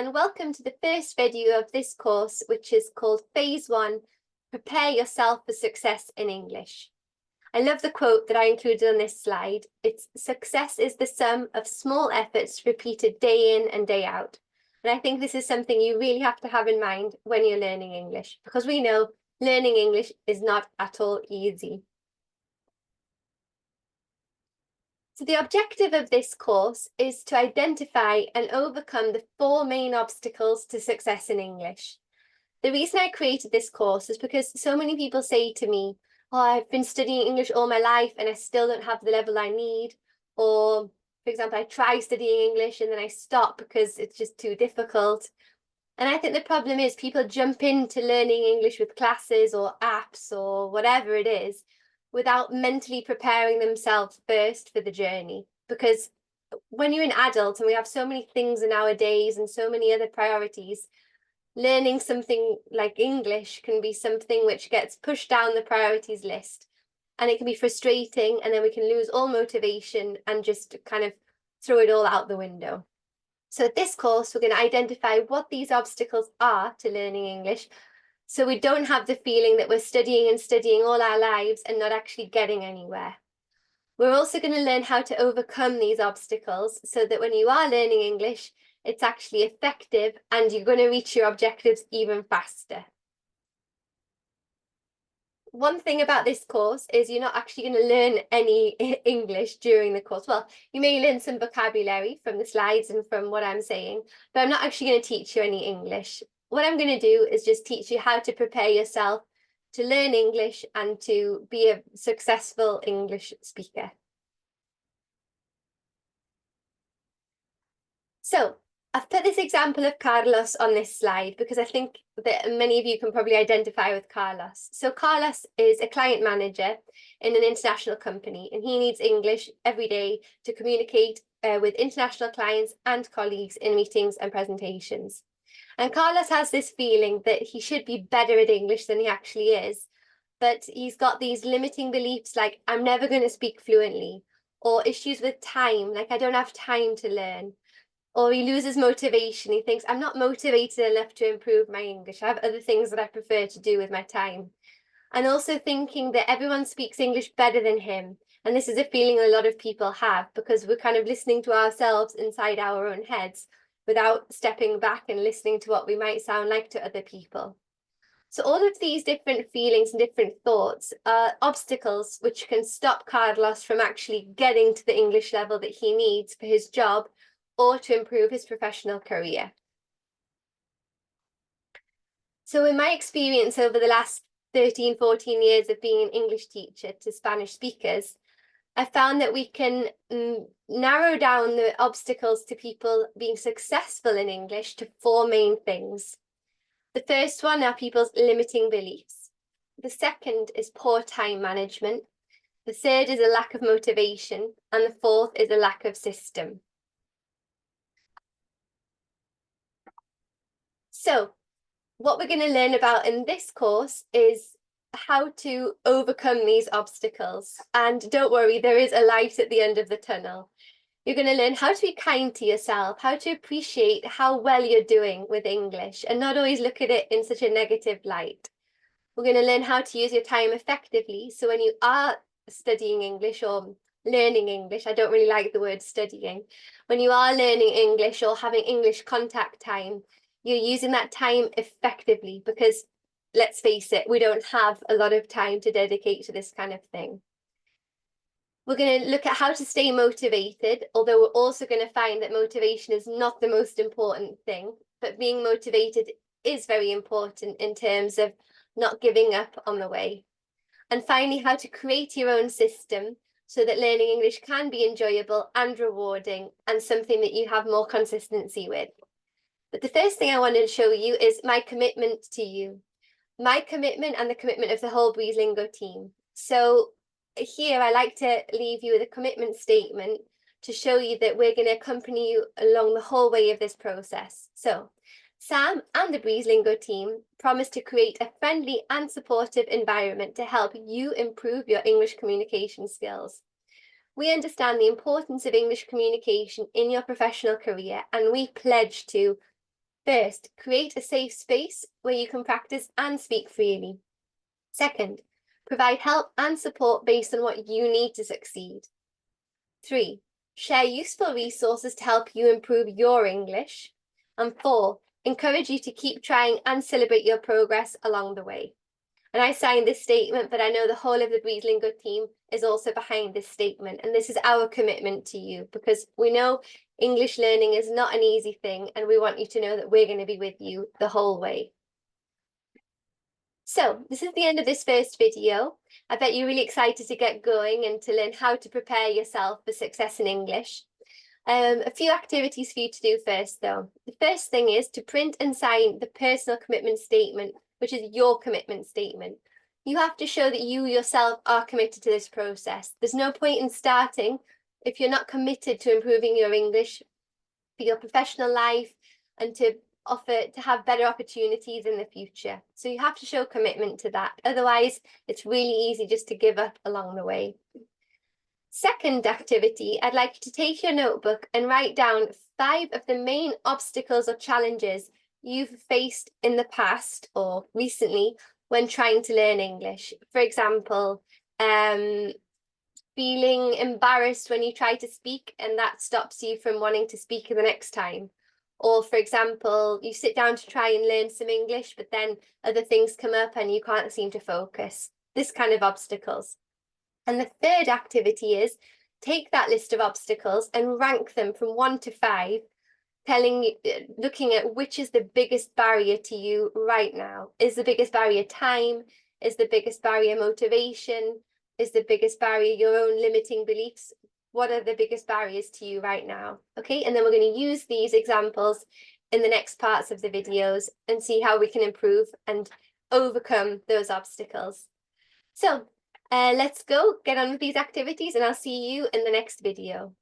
and welcome to the first video of this course, which is called Phase 1, Prepare Yourself for Success in English. I love the quote that I included on this slide. It's success is the sum of small efforts repeated day in and day out. And I think this is something you really have to have in mind when you're learning English, because we know learning English is not at all easy. So the objective of this course is to identify and overcome the 4 main obstacles to success in English. The reason I created this course is because so many people say to me, oh, I've been studying English all my life and I still don't have the level I need. Or, for example, I try studying English and then I stop because it's just too difficult. And I think the problem is people jump into learning English with classes or apps or whatever it is, without mentally preparing themselves first for the journey. Because when you're an adult and we have so many things in our days and so many other priorities, learning something like English can be something which gets pushed down the priorities list. And it can be frustrating, and then we can lose all motivation and just kind of throw it all out the window. So at this course, we're going to identify what these obstacles are to learning English, so we don't have the feeling that we're studying and studying all our lives and not actually getting anywhere. We're also going to learn how to overcome these obstacles so that when you are learning English, it's actually effective and you're going to reach your objectives even faster. One thing about this course is you're not actually going to learn any English during the course. Well, you may learn some vocabulary from the slides and from what I'm saying, but I'm not actually going to teach you any English. What I'm going to do is just teach you how to prepare yourself to learn English and to be a successful English speaker. So I've put this example of Carlos on this slide because I think that many of you can probably identify with Carlos. So Carlos is a client manager in an international company, and he needs English every day to communicate with international clients and colleagues in meetings and presentations. And Carlos has this feeling that he should be better at English than he actually is, but he's got these limiting beliefs like, I'm never going to speak fluently, or issues with time, like I don't have time to learn. Or he loses motivation. He thinks, I'm not motivated enough to improve my English. I have other things that I prefer to do with my time. And also thinking that everyone speaks English better than him. And this is a feeling a lot of people have because we're kind of listening to ourselves inside our own heads without stepping back and listening to what we might sound like to other people. So all of these different feelings and different thoughts are obstacles which can stop Carlos from actually getting to the English level that he needs for his job or to improve his professional career. So in my experience over the last 13, 14 years of being an English teacher to Spanish speakers, I found that we can narrow down the obstacles to people being successful in English to 4 main things. The first one are people's limiting beliefs. The second is poor time management. The third is a lack of motivation. And the fourth is a lack of system. So what we're going to learn about in this course is how to overcome these obstacles. And don't worry, there is a light at the end of the tunnel. You're going to learn how to be kind to yourself, how to appreciate how well you're doing with English and not always look at it in such a negative light. We're going to learn how to use your time effectively. So when you are studying English or learning English, I don't really like the word studying. When you are learning English or having English contact time, you're using that time effectively because, let's face it, we don't have a lot of time to dedicate to this kind of thing. We're going to look at how to stay motivated, although we're also going to find that motivation is not the most important thing, but being motivated is very important in terms of not giving up on the way. And finally, how to create your own system so that learning English can be enjoyable and rewarding and something that you have more consistency with. But the first thing I wanted to show you is my commitment to you. My commitment and the commitment of the whole Breezelingo team. So here I like to leave you with a commitment statement to show you that we're going to accompany you along the whole way of this process. So Sam and the Breezelingo team promise to create a friendly and supportive environment to help you improve your English communication skills. We understand the importance of English communication in your professional career, and we pledge to First, create a safe space where you can practice and speak freely. Second, provide help and support based on what you need to succeed. 3, share useful resources to help you improve your English. And 4, encourage you to keep trying and celebrate your progress along the way. And I signed this statement, but I know the whole of the Breezelingo team is also behind this statement. And this is our commitment to you, because we know English learning is not an easy thing, and we want you to know that we're going to be with you the whole way. So this is the end of this first video. I bet you're really excited to get going and to learn how to prepare yourself for success in English. A few activities for you to do first, though. The first thing is to print and sign the personal commitment statement, which is your commitment statement. You have to show that you yourself are committed to this process. There's no point in starting if you're not committed to improving your English for your professional life and to have better opportunities in the future. So you have to show commitment to that. Otherwise, it's really easy just to give up along the way. Second activity, I'd like you to take your notebook and write down 5 of the main obstacles or challenges you've faced in the past or recently when trying to learn English. For example, feeling embarrassed when you try to speak and that stops you from wanting to speak the next time. Or, for example, you sit down to try and learn some English, but then other things come up and you can't seem to focus. This kind of obstacles. And the third activity is take that list of obstacles and rank them from 1 to 5, looking at which is the biggest barrier to you right now. Is the biggest barrier time? Is the biggest barrier motivation? Is the biggest barrier your own limiting beliefs? What are the biggest barriers to you right now? Okay, and then we're going to use these examples in the next parts of the videos and see how we can improve and overcome those obstacles. So let's go get on with these activities, and I'll see you in the next video.